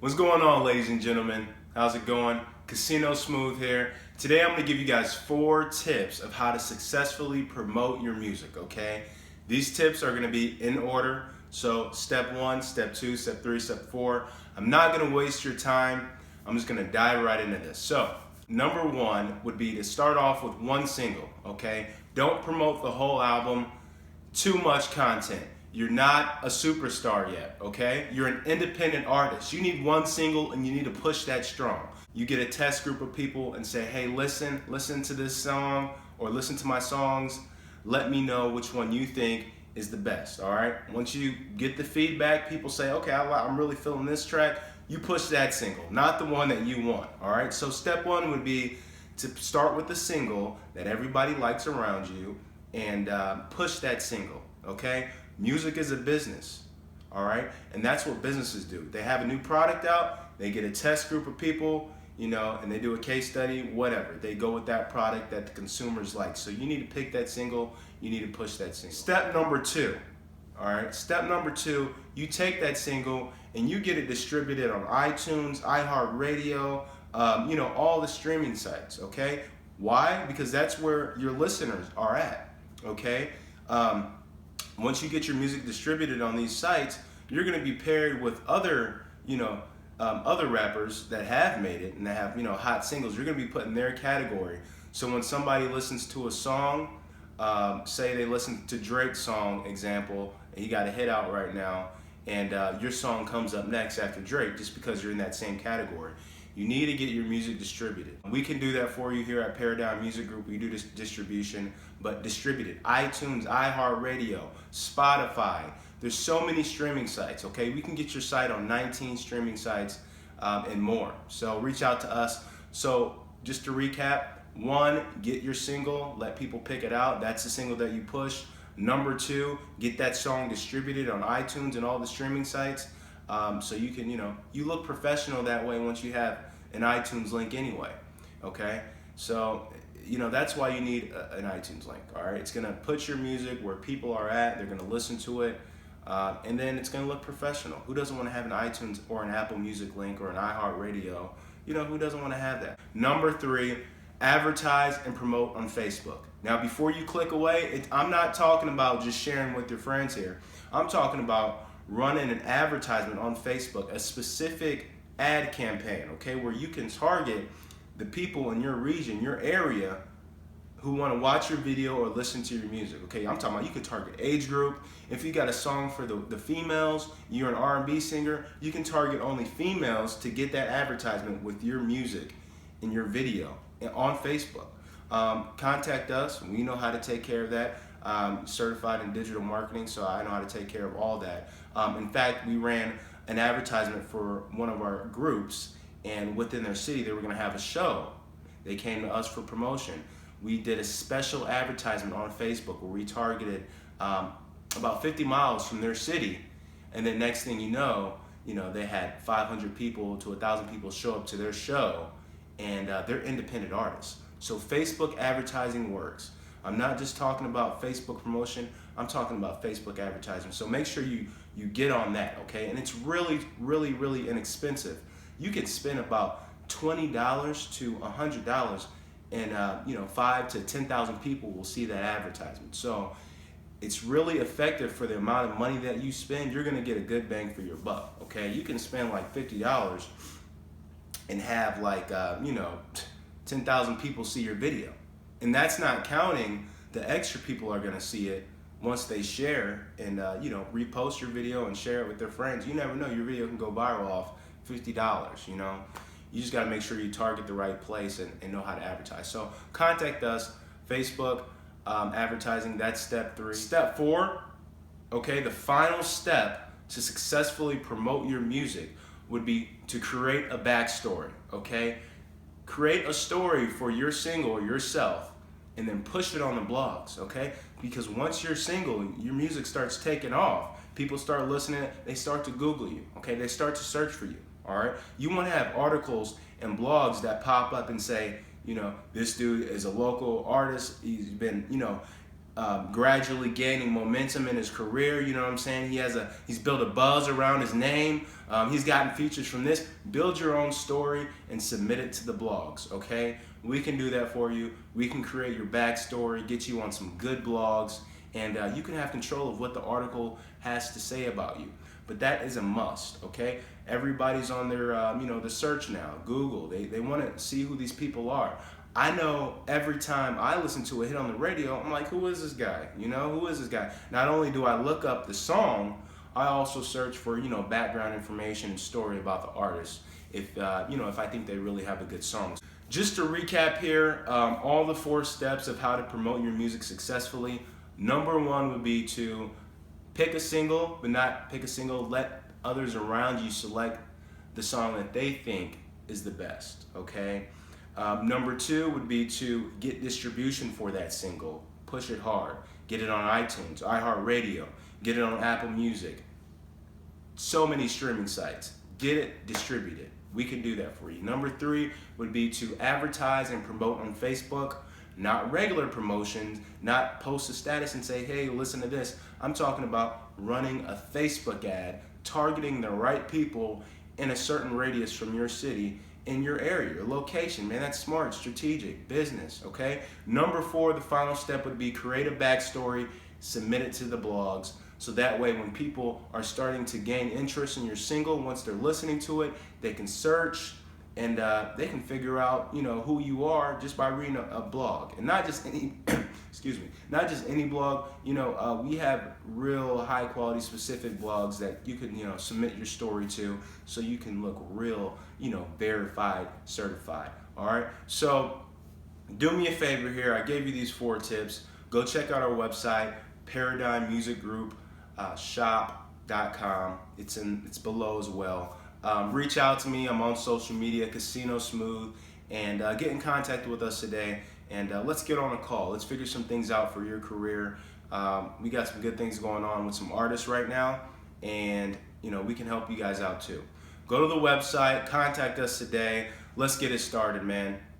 What's going on, ladies and gentlemen? How's it going? Casino Smooth here. Today I'm going to give you guys 4 tips of how to successfully promote your music, okay? These tips are going to be in order. So step 1, step 2, step 3, step 4. I'm not going to waste your time. I'm just going to dive right into this. So number 1 would be to start off with one single, okay? Don't promote the whole album. Too much content. You're not a superstar yet, okay? You're an independent artist. You need one single and you need to push that strong. You get a test group of people and say, hey, listen to this song or listen to my songs. Let me know which one you think is the best, all right? Once you get the feedback, people say, okay, I'm really feeling this track. You push that single, not the one that you want, all right? So step 1 would be to start with the single that everybody likes around you and push that single, okay? Music is a business, all right? And that's what businesses do. They have a new product out, they get a test group of people, and they do a case study, whatever. They go with that product that the consumers like. So you need to pick that single, you need to push that single. Step number 2, all right? Step number 2, you take that single and you get it distributed on iTunes, iHeartRadio, all the streaming sites, okay? Why? Because that's where your listeners are at, okay? Once you get your music distributed on these sites, you're going to be paired with other rappers that have made it and that have, hot singles. You're going to be put in their category. So when somebody listens to a song, say they listen to Drake's song, example, and he got a hit out right now, and your song comes up next after Drake just because you're in that same category. You need to get your music distributed. We can do that for you here at Paradigm Music Group. We do this distribution, but distributed. iTunes, iHeartRadio, Spotify. There's so many streaming sites, okay? We can get your site on 19 streaming sites and more. So reach out to us. So just to recap, 1, get your single, let people pick it out. That's the single that you push. Number 2, get that song distributed on iTunes and all the streaming sites. So you can, you look professional that way once you have an iTunes link anyway, okay? So, that's why you need an iTunes link, all right? It's gonna put your music where people are at, they're gonna listen to it, and then it's gonna look professional. Who doesn't wanna have an iTunes or an Apple Music link or an iHeartRadio? Who doesn't wanna have that? Number 3, advertise and promote on Facebook. Now, before you click away, I'm not talking about just sharing with your friends here. I'm talking about running an advertisement on Facebook, a specific ad campaign, okay, where you can target the people in your region, your area, who want to watch your video or listen to your music, okay? I'm talking about you can target age group. If you got a song for the females, you're an R&B singer, you can target only females to get that advertisement with your music in your video on Facebook. Contact us. We know how to take care of that. Certified in digital marketing, so I know how to take care of all that. In fact, we ran an advertisement for one of our groups, and within their city, they were going to have a show. They came to us for promotion. We did a special advertisement on Facebook where we targeted about 50 miles from their city, and then next thing you know, they had 500 people to 1,000 people show up to their show, and they're independent artists. So Facebook advertising works. I'm not just talking about Facebook promotion, I'm talking about Facebook advertising. So make sure you get on that, okay? And it's really, really, really inexpensive. You can spend about $20 to $100 and 5 to 10,000 people will see that advertisement. So it's really effective for the amount of money that you spend. You're gonna get a good bang for your buck, okay? You can spend like $50 and have 10,000 people see your video. And that's not counting the extra people are gonna see it once they share and repost your video and share it with their friends. You never know, your video can go viral off $50, You just gotta make sure you target the right place and know how to advertise. So contact us, Facebook, advertising, that's step 3. Step 4, okay, the final step to successfully promote your music would be to create a backstory, okay? Create a story for your single or yourself and then push it on the blogs, okay? Because once you're single, your music starts taking off. People start listening, they start to Google you, okay? They start to search for you, all right? You wanna have articles and blogs that pop up and say, this dude is a local artist, he's been, gradually gaining momentum in his career. You know what I'm saying? He's built a buzz around his name. He's gotten features from this. Build your own story and submit it to the blogs. Okay, we can do that for you. We can create your backstory, get you on some good blogs, and you can have control of what the article has to say about you. But that is a must. Okay, everybody's on their the search now, Google. They want to see who these people are. I know every time I listen to a hit on the radio, I'm like, who is this guy? Who is this guy? Not only do I look up the song, I also search for, background information and story about the artist. If I think they really have a good song. Just to recap here, all the 4 steps of how to promote your music successfully. Number 1 would be to pick a single, but not pick a single. Let others around you select the song that they think is the best, okay? Number 2 would be to get distribution for that single. Push it hard. Get it on iTunes, iHeartRadio. Get it on Apple Music. So many streaming sites. Get it, distribute it. We can do that for you. Number 3 would be to advertise and promote on Facebook. Not regular promotions, not post a status and say, hey, listen to this. I'm talking about running a Facebook ad, targeting the right people in a certain radius from your city, in your area, your location. Man, that's smart, strategic, business, okay? Number 4, the final step would be create a backstory, submit it to the blogs, so that way when people are starting to gain interest in your single, once they're listening to it, they can search and they can figure out, who you are just by reading a blog. And not just any, excuse me, not just any blog. We have real high quality specific blogs that you can, submit your story to, so you can look real, verified, certified. All right. So do me a favor here. I gave you these 4 tips. Go check out our website, Paradigm Music Group shop.com. It's below as well. Reach out to me. I'm on social media, Casino Smooth, and get in contact with us today. And let's get on a call. Let's figure some things out for your career. We got some good things going on with some artists right now, and we can help you guys out too. Go to the website, contact us today. Let's get it started, man.